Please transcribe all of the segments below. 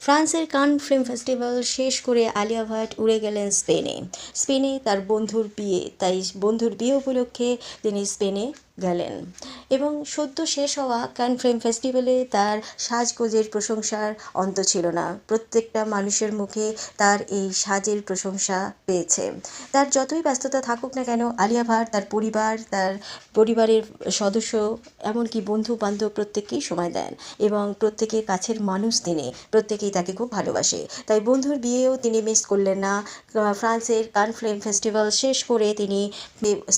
ফ্রান্সের কান film festival শেষ করে আলিয়া ভাট উড়ে গেলেন স্পেনে। স্পেনে তার বন্ধুর বিয়ে, তাই বন্ধুর বিয়ে উপলক্ষে তিনি স্পেনে গেলেন এবং সদ্য শেষ হওয়া কান ফিল্ম ফেস্টিভ্যালে তার সাজগোজের প্রশংসার অন্ত ছিল না। প্রত্যেকটা মানুষের মুখে তার এই সাজের প্রশংসা পেয়েছে। তার যতই ব্যস্ততা থাকুক না কেন, আলিয়া ভাট তার পরিবার, তার পরিবারের সদস্য, এমনকি বন্ধু বান্ধব প্রত্যেককেই সময় দেন এবং প্রত্যেকের কাছের মানুষ তিনি, প্রত্যেকেই তাকে খুব ভালোবাসে। তাই বন্ধুর বিয়েও তিনি মিস করলেন না। ফ্রান্সের কান ফিল্ম ফেস্টিভ্যাল শেষ করে তিনি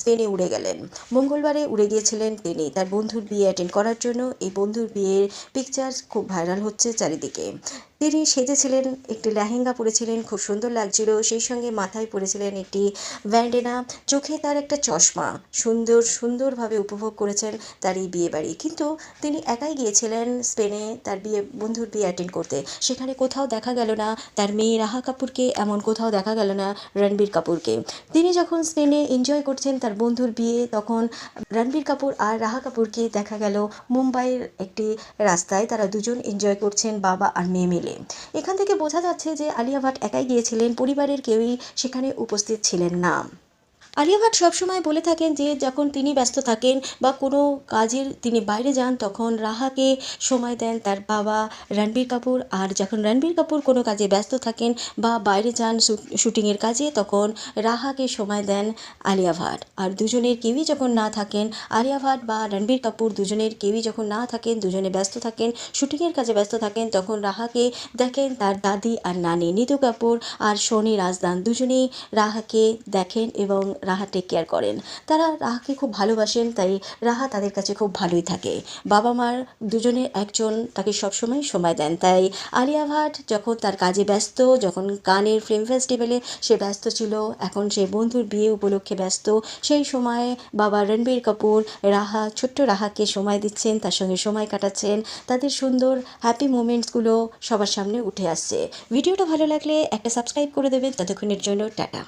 স্পেনে উড়ে গেলেন। মঙ্গলবারে উড়ে গিয়েছিলেন তিনি তার বন্ধুর বিয়ে অ্যাটেন্ড করার জন্য। এই বন্ধুর বিয়ের পিকচার্স খুব ভাইরাল হচ্ছে চারিদিকে। তিনি সেজেছিলেন, একটি লেহেঙ্গা পরেছিলেন, খুব সুন্দর লাগছিল। সেই সঙ্গে মাথায় পরেছিলেন একটি ব্যান্ডেনা, চোখে তার একটা চশমা। সুন্দরভাবে উপভোগ করেছেন তার এই বিয়ে বাড়ি। কিন্তু তিনি একাই গিয়েছিলেন স্পেনে তার বন্ধুর বিয়ে অ্যাটেন্ড করতে। সেখানে কোথাও দেখা গেল না তার মেয়ে রাহা কাপুরকে, এমন কোথাও দেখা গেল না রণবীর কাপুরকে। তিনি যখন স্পেনে এনজয় করছেন তার বন্ধুর বিয়ে, তখন রণবীর কাপুর আর রাহা কাপুরকে দেখা গেল মুম্বাইয়ের একটি রাস্তায়। তারা দুজন এনজয় করছেন, বাবা আর মেয়ে মিলে। এখান থেকে বোঝা যাচ্ছে যে আলিয়া ভাট একাই গিয়েছিলেন, পরিবারের কেউই সেখানে উপস্থিত ছিলেন না। আলিয়া ভাট সবসময় বলে থাকেন যে যখন তিনি ব্যস্ত থাকেন বা কোনো কাজের তিনি বাইরে যান, তখন রাহাকে সময় দেন তার বাবা রণবীর কাপুর। আর যখন রণবীর কাপুর কোনো কাজে ব্যস্ত থাকেন বা বাইরে যান শুটিংয়ের কাজে, তখন রাহাকে সময় দেন আলিয়া ভাট। আর দুজনের কেউই যখন না থাকেন, আলিয়া ভাট বা রণবীর কাপুর দুজনের কেউই যখন না থাকেন, দুজনে ব্যস্ত থাকেন, শুটিংয়ের কাজে ব্যস্ত থাকেন, তখন রাহাকে দেখেন তার দাদি আর নানি নিতু কাপুর আর সোনি রাজদান দুজনেই রাহাকে দেখেন এবং রাহা টেক কেয়ার করেন। তারা রাহাকে খুব ভালোবাসেন, তাই রাহা তাদের কাছে খুব ভালোই থাকে। বাবা মার দুজনে একজন তাকে সবসময় সময় দেন। তাই আলিয়া ভাট যখন তার কাজে ব্যস্ত, যখন কানের ফিল্ম ফেস্টিভ্যালে সে ব্যস্ত ছিল, এখন সে বন্ধুর বিয়ে উপলক্ষে ব্যস্ত, সেই সময়ে বাবা রণবীর কাপুর ছোট্ট রাহাকে সময় দিচ্ছেন, তার সঙ্গে সময় কাটাচ্ছেন। তাদের সুন্দর হ্যাপি মোমেন্টসগুলো সবার সামনে উঠে আসছে। ভিডিওটা ভালো লাগলে একটা সাবস্ক্রাইব করে দেবেন। ততক্ষণের জন্য টাটা।